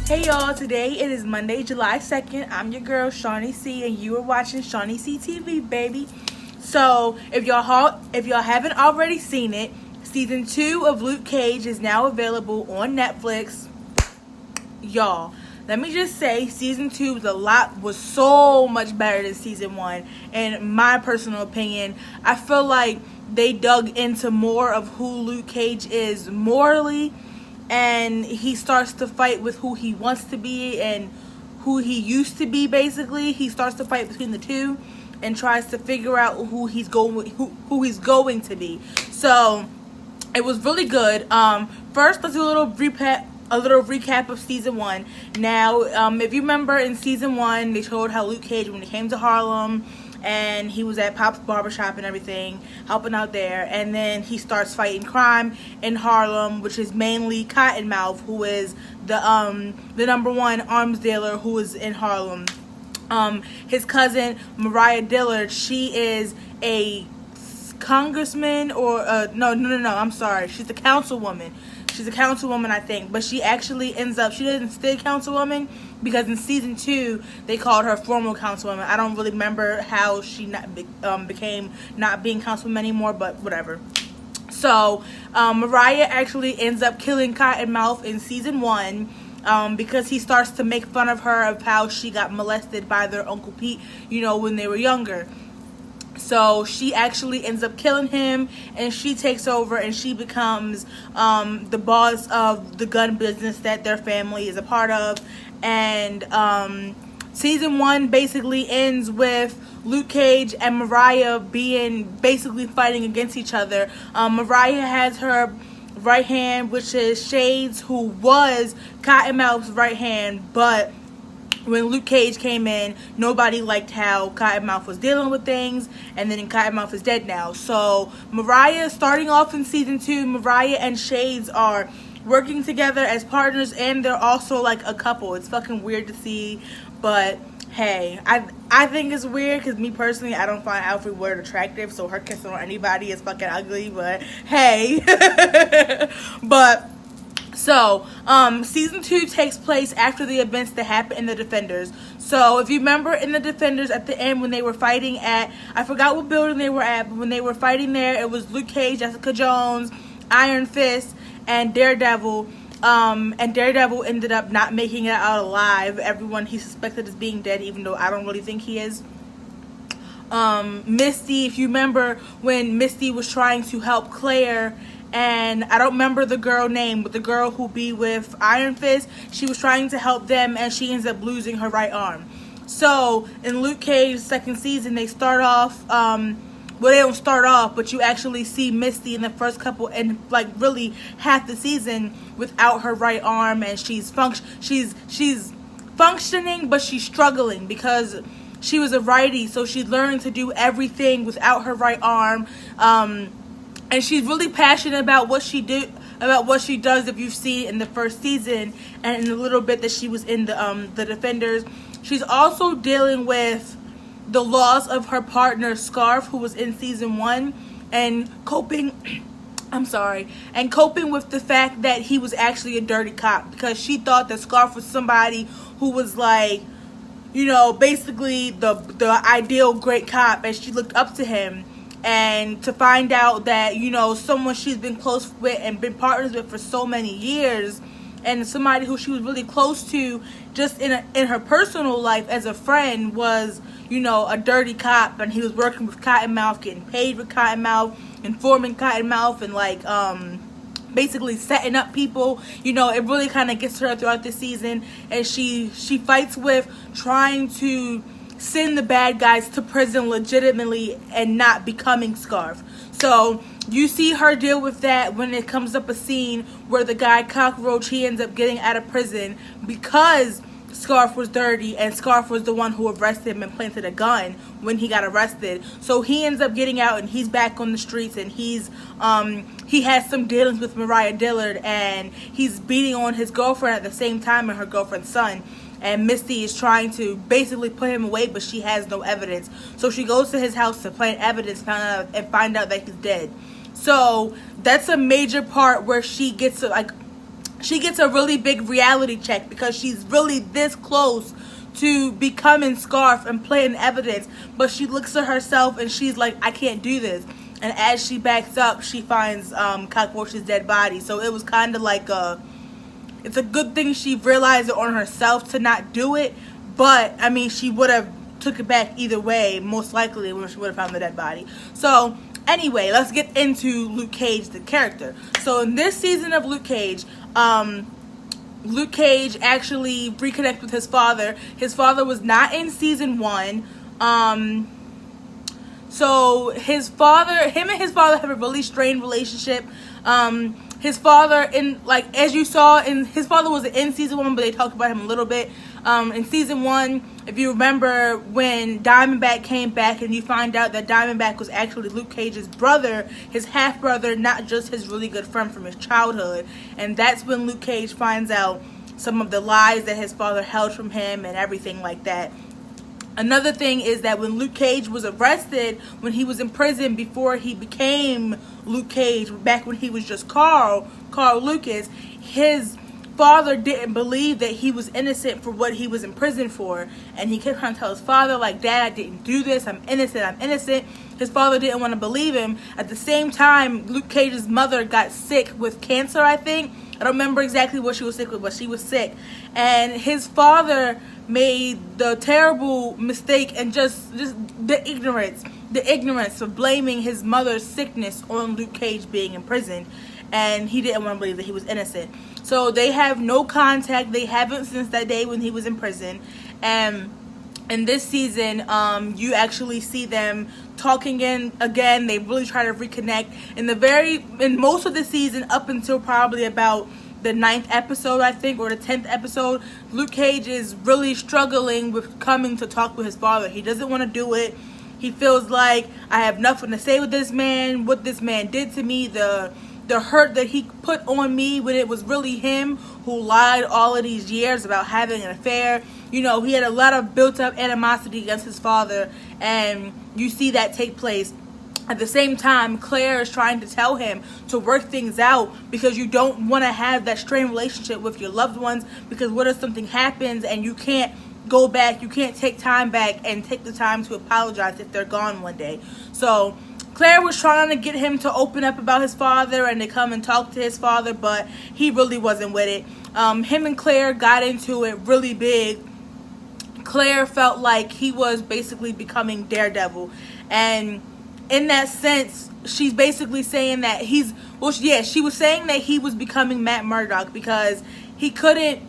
Hey y'all, today it is Monday, July 2nd. I'm your girl, Shawnee C, and you are watching Shawnee C TV, baby. So, if y'all haven't already seen it, season 2 of Luke Cage is now available on Netflix. Y'all, let me just say, season 2 was so much better than season 1. In my personal opinion, I feel like they dug into more of who Luke Cage is morally, and he starts to fight with who he wants to be and who he used to be. Basically, he starts to fight between the two and tries to figure out who he's going to be. So it was really good. First, let's do a little recap of season 1. Now, if you remember in season 1, they showed how Luke Cage, when he came to Harlem, and he was at Pop's barbershop and everything, helping out there, and then he starts fighting crime in Harlem, which is mainly Cottonmouth, who is the number one arms dealer who is in Harlem. His cousin Mariah Dillard, she is a congressman, or no, I'm sorry, she's a councilwoman. She's a councilwoman, I think, but she actually she doesn't stay councilwoman, because in season 2 they called her former councilwoman. I don't really remember how she became not being councilwoman anymore, but whatever. So Mariah actually ends up killing Cottonmouth in season 1. Because he starts to make fun of her of how she got molested by their Uncle Pete, when they were younger. So she actually ends up killing him, and she takes over and she becomes the boss of the gun business that their family is a part of. And season 1 basically ends with Luke Cage and Mariah basically fighting against each other. Mariah has her right hand, which is Shades, who was Cottonmouth's right hand, but when Luke Cage came in, nobody liked how Cottonmouth was dealing with things, and then Cottonmouth is dead now. So Mariah, starting off in season 2, Mariah and Shades are working together as partners, and they're also like a couple. It's fucking weird to see, but hey, I think it's weird because me personally, I don't find Alfre Woodard attractive, so her kissing on anybody is fucking ugly, but hey. So, season 2 takes place after the events that happened in The Defenders. So, if you remember in The Defenders, at the end when they were fighting at, I forgot what building they were at, but when they were fighting there, it was Luke Cage, Jessica Jones, Iron Fist, and Daredevil. And Daredevil ended up not making it out alive. Everyone he suspected as being dead, even though I don't really think he is. Misty, if you remember when Misty was trying to help Claire, and I don't remember the girl name, but the girl who be with Iron Fist, she was trying to help them, and she ends up losing her right arm. So in Luke Cage's second season, they start off, they don't start off, but you actually see Misty in the first couple, and like really half the season without her right arm, and she's functioning, but she's struggling because she was a righty, so she's learning to do everything without her right arm. And she's really passionate about what she does. If you've seen in the first season and in the little bit that she was in the Defenders, she's also dealing with the loss of her partner Scarf, who was in season 1, and coping with the fact that he was actually a dirty cop, because she thought that Scarf was somebody who was like, basically the ideal great cop, and she looked up to him. And to find out that, someone she's been close with and been partners with for so many years, and somebody who she was really close to just in her personal life as a friend was, a dirty cop, and he was working with Cottonmouth, getting paid with Cottonmouth, informing Cottonmouth, and like basically setting up people. It really kind of gets her throughout the season, and she fights with trying to send the bad guys to prison legitimately and not becoming Scarf. So you see her deal with that when it comes up a scene where the guy Cockroach, he ends up getting out of prison because Scarf was dirty, and Scarf was the one who arrested him and planted a gun when he got arrested. So he ends up getting out, and he's back on the streets, and he has some dealings with Mariah Dillard, and he's beating on his girlfriend at the same time, and her girlfriend's son. And Misty is trying to basically put him away, but she has no evidence. So she goes to his house to plant evidence and find out that he's dead. So that's a major part where she gets to, like, she gets a really big reality check because she's really this close to becoming Scarf and playing evidence, but she looks at herself and she's like, I can't do this. And as she backs up, she finds Cockroach's dead body. So it was kind of like it's a good thing she realized it on herself to not do it, but I mean, she would have took it back either way, most likely, when she would have found the dead body. So anyway, let's get into Luke Cage, the character. So in this season of Luke Cage actually reconnected with his father. His father was not in season 1. So him and his father have a really strained relationship. His father, as you saw, his father was in season 1, but they talked about him a little bit. In season 1, if you remember, when Diamondback came back and you find out that Diamondback was actually Luke Cage's brother, his half-brother, not just his really good friend from his childhood. And that's when Luke Cage finds out some of the lies that his father held from him and everything like that. Another thing is that when Luke Cage was arrested, when he was in prison before he became Luke Cage, back when he was just Carl Lucas, his father didn't believe that he was innocent for what he was in prison for. And he kept trying to tell his father, like, Dad, I didn't do this. I'm innocent. His father didn't want to believe him. At the same time, Luke Cage's mother got sick with cancer, I think. I don't remember exactly what she was sick with, but she was sick. And his father made the terrible mistake and just the ignorance of blaming his mother's sickness on Luke Cage being in prison. And he didn't want to believe that he was innocent. So they have no contact. They haven't since that day when he was in prison. And in this season, you actually see them talking again. They really try to reconnect. In most of the season, up until probably about the 9th episode, I think, or the 10th episode, Luke Cage is really struggling with coming to talk with his father. He doesn't want to do it. He feels like, I have nothing to say with this man, what this man did to me, the hurt that he put on me when it was really him who lied all of these years about having an affair. You know, he had a lot of built-up animosity against his father, and you see that take place. At the same time, Claire is trying to tell him to work things out because you don't want to have that strained relationship with your loved ones, because what if something happens and you can't go back, you can't take time back and take the time to apologize if they're gone one day. So Claire was trying to get him to open up about his father and to come and talk to his father, but he really wasn't with it. Him and Claire got into it really big. Claire felt like he was basically becoming Daredevil, and in that sense, she's basically saying that she was saying that he was becoming Matt Murdock because he couldn't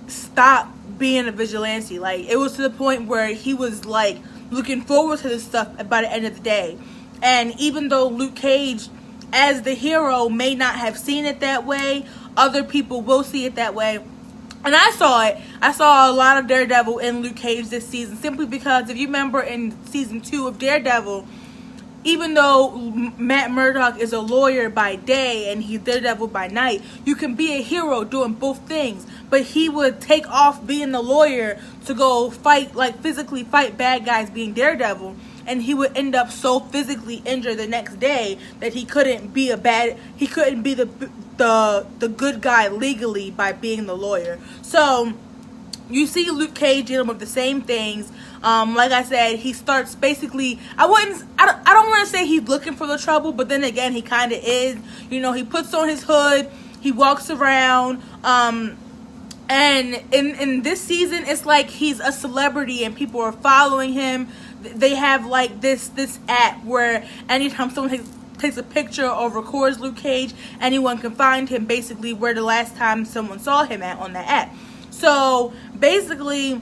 stop being a vigilante. Like, it was to the point where he was like looking forward to this stuff by the end of the day. And even though Luke Cage, as the hero, may not have seen it that way, other people will see it that way. And I saw it. I saw a lot of Daredevil in Luke Cage this season, simply because if you remember in season 2 of Daredevil, even though Matt Murdock is a lawyer by day and he's Daredevil by night, you can be a hero doing both things. But he would take off being the lawyer to go fight, like physically fight bad guys being Daredevil. And he would end up so physically injured the next day that he couldn't be the good guy legally by being the lawyer. So you see Luke Cage dealing with the same things. Like I said, he starts basically, I don't want to say he's looking for the trouble, but then again, he kind of is. You know, he puts on his hood, he walks around, and in this season, it's like he's a celebrity and people are following him. They have like this app where anytime someone takes a picture or records Luke Cage, anyone can find him basically where the last time someone saw him at on the app. So basically,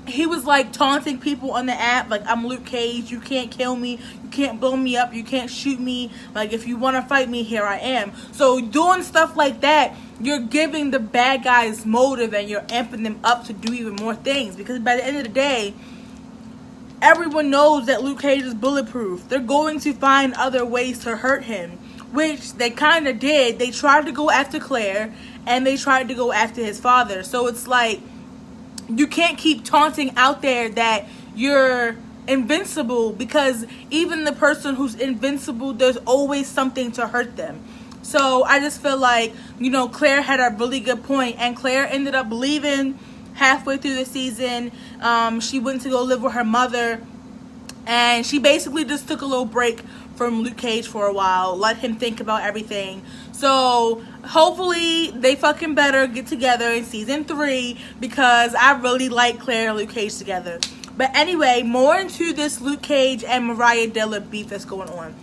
he was like taunting people on the app, like, I'm Luke Cage, you can't kill me, you can't blow me up, you can't shoot me, like, if you want to fight me, here I am. So doing stuff like that, you're giving the bad guys motive and you're amping them up to do even more things, because by the end of the day, everyone knows that Luke Cage is bulletproof. They're going to find other ways to hurt him, which they kind of did. They tried to go after Claire, and they tried to go after his father. So it's like, you can't keep taunting out there that you're invincible, because even the person who's invincible, there's always something to hurt them. So I just feel like, Claire had a really good point, and Claire ended up leaving halfway through the season. She went to go live with her mother, and she basically just took a little break from Luke Cage for a while, let him think about everything. So hopefully they fucking better get together in season 3, because I really like Claire and Luke Cage together. But anyway, more into this Luke Cage and Mariah Dillard beef that's going on.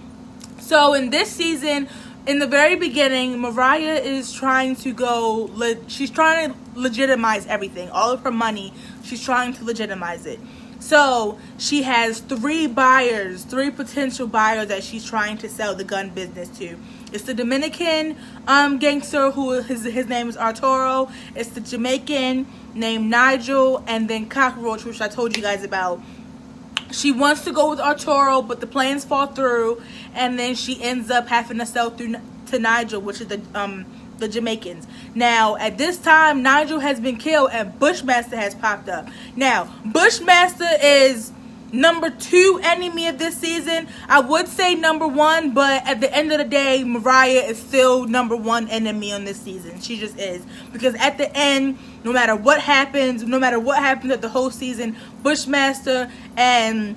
So in this season, in the very beginning, Mariah is trying to she's trying to legitimize everything. All of her money, she's trying to legitimize it. So she has 3 potential buyers that she's trying to sell the gun business to. It's the Dominican gangster who his name is Arturo. It's the Jamaican named Nigel, and then Cockroach, which I told you guys about. She wants to go with Arturo, but the plans fall through, and then she ends up having to sell to Nigel, which is the Jamaicans. Now, at this time, Nigel has been killed and Bushmaster has popped up. Now, Bushmaster is number 2 enemy of this season. I would say number 1, but at the end of the day, Mariah is still number 1 enemy on this season. She just is. Because at the end, no matter what happens at the whole season, Bushmaster and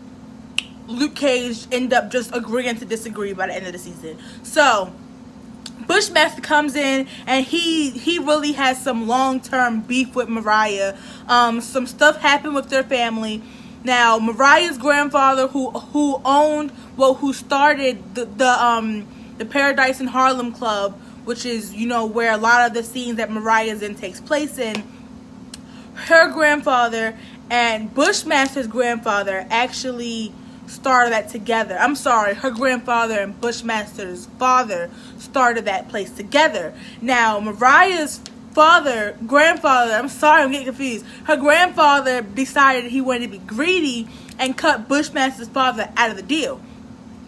Luke Cage end up just agreeing to disagree by the end of the season. So Bushmaster comes in, and he really has some long-term beef with Mariah. Some stuff happened with their family. Now, Mariah's grandfather, who started the Paradise in Harlem Club, which is, where a lot of the scenes that Mariah's in takes place in, her grandfather and Bushmaster's grandfather actually started that together. I'm sorry, her grandfather and Bushmaster's father started that place together. Now, Mariah's grandfather, I'm sorry, I'm getting confused. Her grandfather decided he wanted to be greedy and cut Bushmaster's father out of the deal.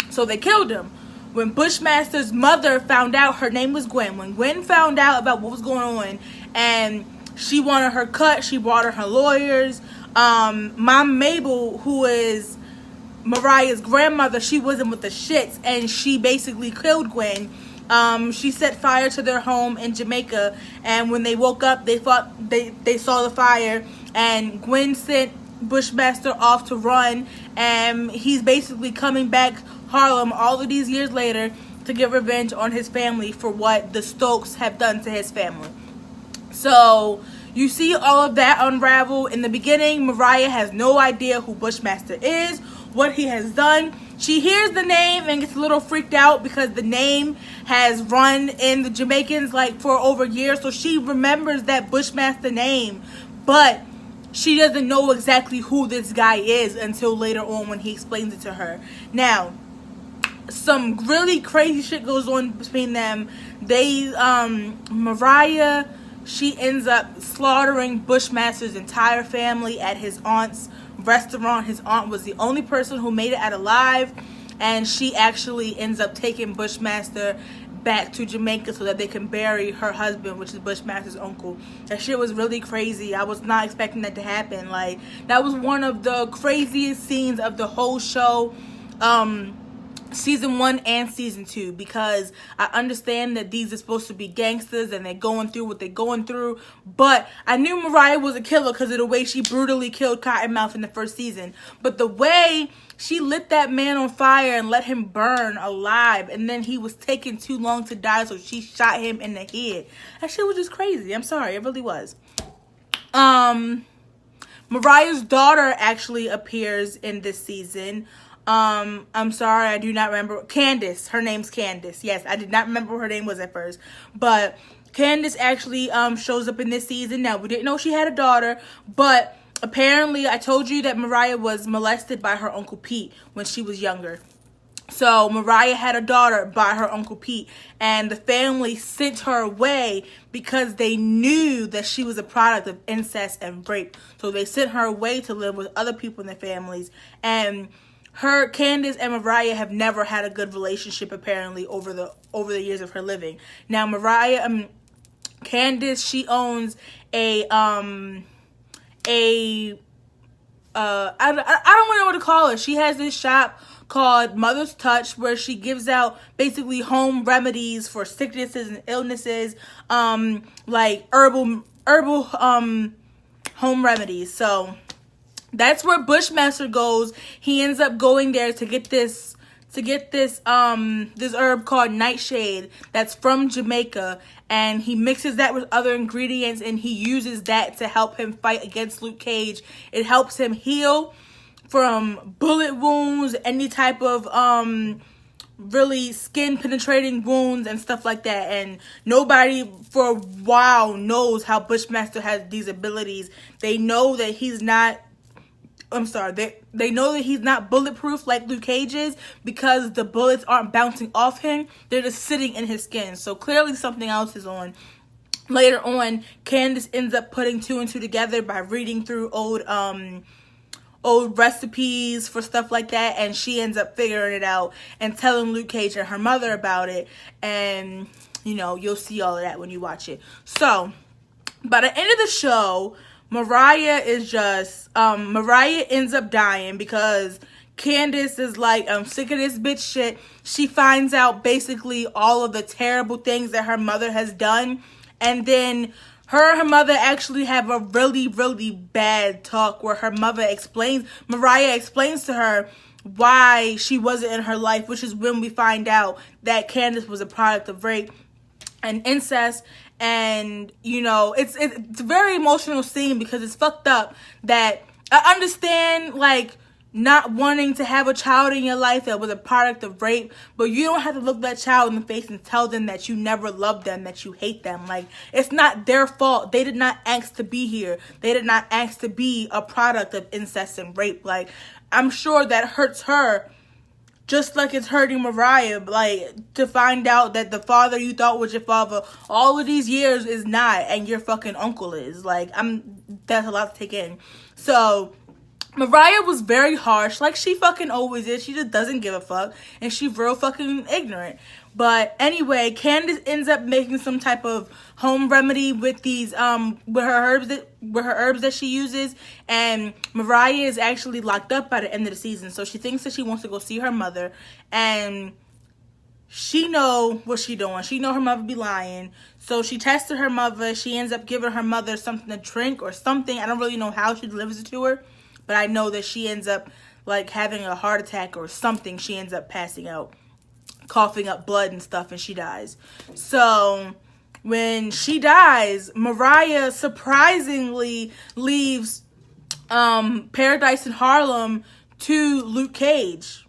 So they killed him. When Bushmaster's mother found out, her name was Gwen. When Gwen found out about what was going on and she wanted her cut, she brought her lawyers. Mom Mabel, who is Mariah's grandmother, she wasn't with the shits, and she basically killed Gwen. She set fire to their home in Jamaica, and when they woke up, they saw the fire, and Gwen sent Bushmaster off to run, and he's basically coming back Harlem all of these years later to get revenge on his family for what the Stokes have done to his family. So you see all of that unravel. In the beginning, Mariah has no idea who Bushmaster is, what he has done. She hears the name and gets a little freaked out because the name has run in the Jamaicans for over years. So she remembers that Bushmaster name, but she doesn't know exactly who this guy is until later on when he explains it to her. Now, some really crazy shit goes on between them. Mariah, she ends up slaughtering Bushmaster's entire family at his aunt's restaurant. His aunt was the only person who made it out alive, and she actually ends up taking Bushmaster back to Jamaica so that they can bury her husband, which is Bushmaster's uncle. That shit was really crazy. I was not expecting that to happen. That was one of the craziest scenes of the whole show. Season 1 and season 2, because I understand that these are supposed to be gangsters and they're going through what they're going through, but I knew Mariah was a killer because of the way she brutally killed Cottonmouth in the first season. But the way she lit that man on fire and let him burn alive, and then he was taking too long to die, so she shot him in the head. That shit was just crazy. I'm sorry, it really was. Mariah's daughter actually appears in this season. I'm sorry, I do not remember. Candace. Her name's Candace. Yes, I did not remember what her name was at first. But Candace actually shows up in this season. Now, we didn't know she had a daughter, but apparently I told you that Mariah was molested by her Uncle Pete when she was younger. So Mariah had a daughter by her Uncle Pete, and the family sent her away because they knew that she was a product of incest and rape. So they sent her away to live with other people in their families, and Candace and Mariah have never had a good relationship apparently over the years of her living. Now Candace, she owns I don't know what to call it. She has this shop called Mother's Touch, where she gives out basically home remedies for sicknesses and illnesses, like herbal home remedies. So that's where Bushmaster goes. He ends up going there to get this this herb called Nightshade that's from Jamaica, and he mixes that with other ingredients, and he uses that to help him fight against Luke Cage. It helps him heal from bullet wounds, any type of really skin penetrating wounds and stuff like that. And nobody for a while knows how Bushmaster has these abilities. They know that he's not they know that he's not bulletproof like Luke Cage is, because the bullets aren't bouncing off him. They're just sitting in his skin. So clearly something else is on. Later on, Candace ends up putting two and two together by reading through old recipes for stuff like that, and she ends up figuring it out and telling Luke Cage and her mother about it. And you'll see all of that when you watch it. So by the end of the show, Mariah ends up dying because Candace is like, I'm sick of this bitch shit. She finds out basically all of the terrible things that her mother has done, and then her and her mother actually have a really, really bad talk where Mariah explains to her why she wasn't in her life, which is when we find out that Candace was a product of rape and incest. And it's a very emotional scene, because it's fucked up that I understand like not wanting to have a child in your life that was a product of rape, but you don't have to look that child in the face and tell them that you never loved them, that you hate them. Like, it's not their fault. They did not ask to be here. They did not ask to be a product of incest and rape. Like, I'm sure that hurts her just like it's hurting Mariah, like, to find out that the father you thought was your father all of these years is not, and your fucking uncle is. Like, that's a lot to take in. So Mariah was very harsh, like she fucking always is. She just doesn't give a fuck, and she's real fucking ignorant. But anyway, Candace ends up making some type of home remedy with these with her herbs that she uses, and Mariah is actually locked up by the end of the season. So she thinks that she wants to go see her mother, and she know what she doing. She know her mother be lying. So she tested her mother. She ends up giving her mother something to drink or something. I don't really know how she delivers it to her, but I know that she ends up like having a heart attack or something. She ends up passing out, coughing up blood and stuff, and she dies. So when she dies, Mariah surprisingly leaves Paradise in Harlem to Luke Cage.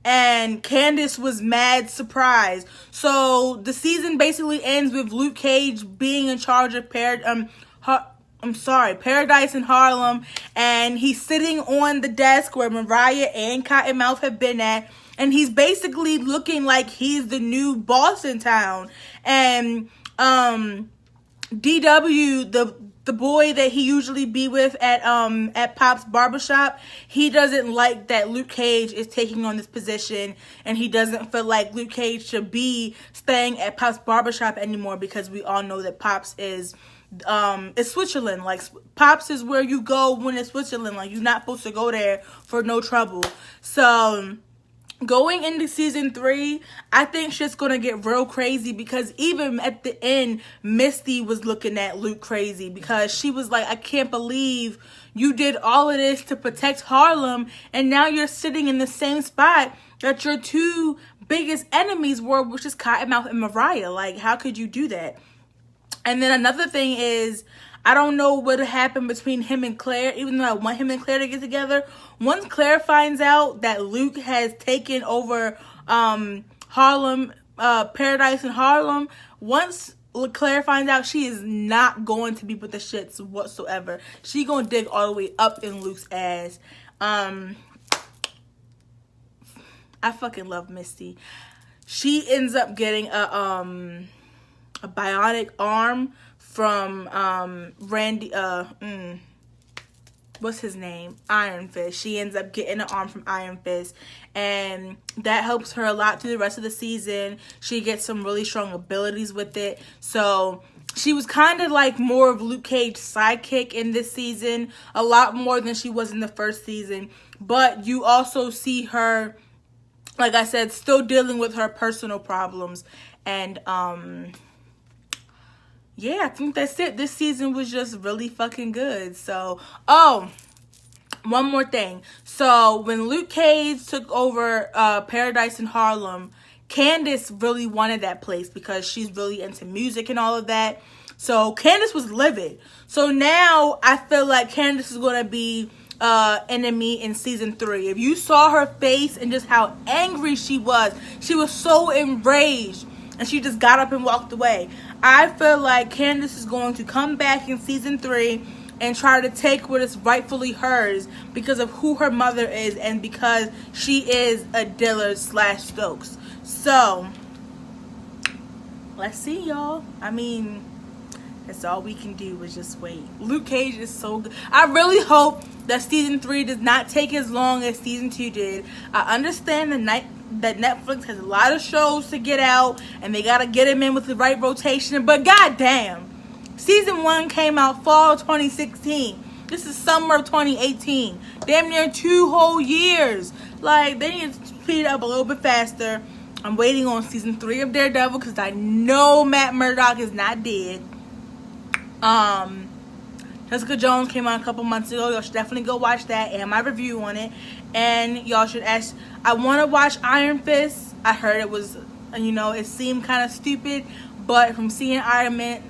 And Candace was mad surprised. So the season basically ends with Luke Cage being in charge of Paradise in Harlem, and he's sitting on the desk where Mariah and Cottonmouth have been at, and he's basically looking like he's the new boss in town. And DW, the boy that he usually be with at Pop's barbershop, he doesn't like that Luke Cage is taking on this position, and he doesn't feel like Luke Cage should be staying at Pop's barbershop anymore, because we all know that Pop's is it's Switzerland. Like, Pops is where you go when it's Switzerland. Like, you're not supposed to go there for no trouble. So going into season 3, I think shit's gonna get real crazy, because even at the end, Misty was looking at Luke crazy, because she was like, I can't believe you did all of this to protect Harlem, and now you're sitting in the same spot that your two biggest enemies were, which is Cottonmouth and Mariah. Like, how could you do that? And then another thing is, I don't know what happened between him and Claire, even though I want him and Claire to get together. Once Claire finds out that Luke has taken over Harlem, Paradise in Harlem, once Claire finds out, she is not going to be with the shits whatsoever. She gonna dig all the way up in Luke's ass. I fucking love Misty. She ends up getting a bionic arm from Randy, what's his name? Iron Fist. She ends up getting an arm from Iron Fist, and that helps her a lot through the rest of the season. She gets some really strong abilities with it. So she was kind of like more of Luke Cage's sidekick in this season, a lot more than she was in the first season. but you also see her, like I said, still dealing with her personal problems. And yeah, I think that's it. This season was just really fucking good. So, oh, one more thing. So when Luke Cage took over Paradise in Harlem, Candace really wanted that place because she's really into music and all of that. So Candace was livid. So now I feel like Candace is going to be enemy in season 3. If you saw her face and just how angry she was so enraged, and she just got up and walked away. I feel like Candace is going to come back in season 3 and try to take what is rightfully hers because of who her mother is and because she is a Dillard / Stokes. So, let's see, y'all. I mean, that's all we can do is just wait. Luke Cage is so good. I really hope that season 3 does not take as long as season 2 did. I understand that Netflix has a lot of shows to get out and they gotta get them in with the right rotation, but goddamn, season 1 came out fall 2016. This is summer of 2018. Damn near 2 whole years. Like, they need to speed it up a little bit faster. I'm waiting on season 3 of Daredevil because I know Matt Murdock is not dead. Jessica Jones came out a couple months ago. Y'all should definitely go watch that and my review on it. And y'all should ask. I want to watch Iron Fist. I heard it was, it seemed kind of stupid, but from seeing Iron Man,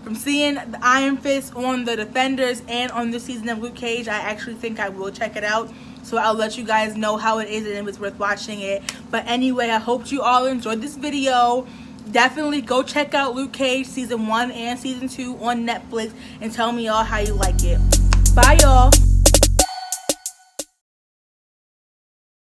from seeing the Iron Fist on the Defenders and on this season of Luke Cage, I actually think I will check it out. So I'll let you guys know how it is and if it's worth watching it. But anyway, I hope you all enjoyed this video. Definitely go check out Luke Cage season 1 and season 2 on Netflix and tell me y'all how you like it. Bye, y'all.